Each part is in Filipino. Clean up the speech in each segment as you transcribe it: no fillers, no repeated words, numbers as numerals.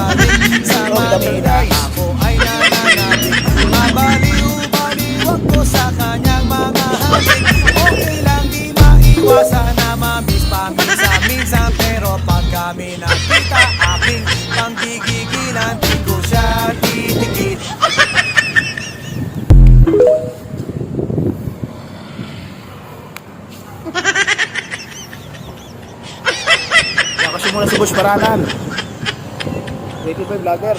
bumabalik sa Manila. Ako ay nananalig, mabaliw-baliw ako sa kanyang mga halik. Okay lang di maiwasan na mamiss paminsan-minsan, pero pag kami nakita aking panggigigilan, di ko siya titigil. Kasi muna si Boss Paranan 85 vlogger.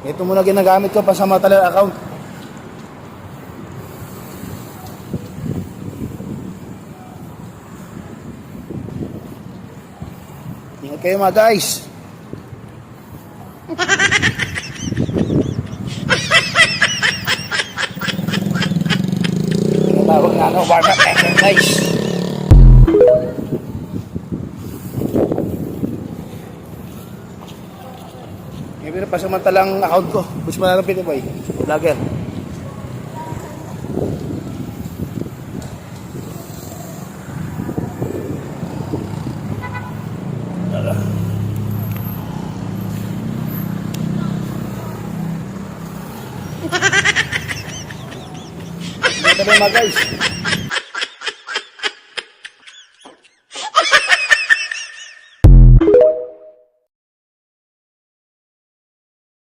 Ito muna ginagamit ko pa sa Mataler account. Ingat kayo mga guys. Tinatawag nga no, warm up exercise. Pero pasamantalang account ko, Boss Paranan Pinoy vlogger. Ito na mga guys.